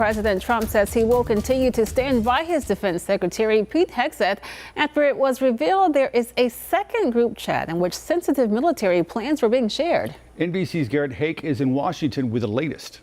President Trump says he will continue to stand by his Defense Secretary Pete Hegseth after it was revealed there is a second group chat in which sensitive military plans were being shared. NBC's Garrett Hake is in Washington with the latest.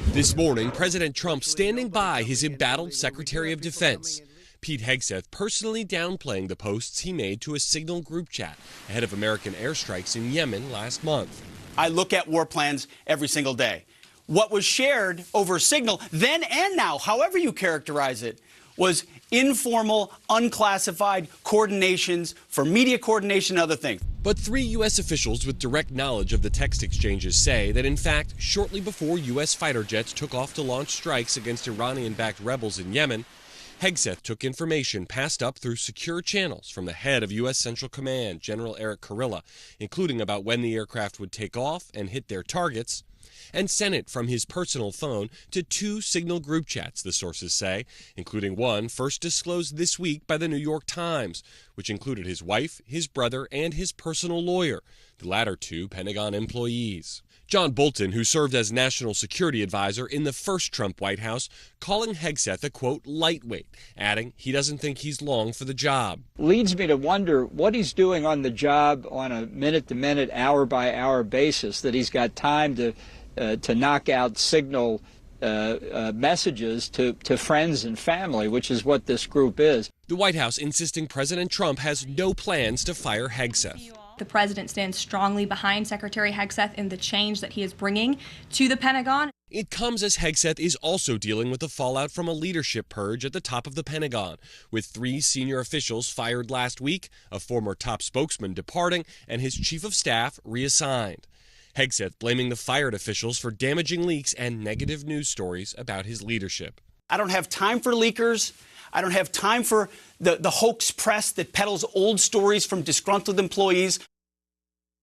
This morning, President Trump standing by his embattled Secretary of Defense. Pete Hegseth personally downplaying the posts he made to a signal group chat ahead of American airstrikes in Yemen last month. I look at war plans every single day. What was shared over Signal, then and now, however you characterize it, was informal, unclassified coordinations for media coordination and other things. But 3 U.S. officials with direct knowledge of the text exchanges say that, in fact, shortly before U.S. fighter jets took off to launch strikes against Iranian-backed rebels in Yemen, Hegseth took information passed up through secure channels from the head of U.S. Central Command, General Eric Kurilla, including about when the aircraft would take off and hit their targets, and sent it from his personal phone to 2 signal group chats, the sources say, including one first disclosed this week by the New York Times, which included his wife, his brother, and his personal lawyer, the latter 2 Pentagon employees. John Bolton, who served as national security advisor in the first Trump White House, calling Hegseth a, quote, lightweight, adding he doesn't think he's long for the job. Leads me to wonder what he's doing on the job on a minute-to-minute, hour-by-hour basis, that he's got time to knock out signal messages to friends and family, which is what this group is. The White House insisting President Trump has no plans to fire Hegseth. The president stands strongly behind Secretary Hegseth in the change that he is bringing to the Pentagon. It comes as Hegseth is also dealing with the fallout from a leadership purge at the top of the Pentagon, with 3 senior officials fired last week, a former top spokesman departing, and his chief of staff reassigned. Hegseth blaming the fired officials for damaging leaks and negative news stories about his leadership. I don't have time for leakers. I don't have time for the hoax press that peddles old stories from disgruntled employees.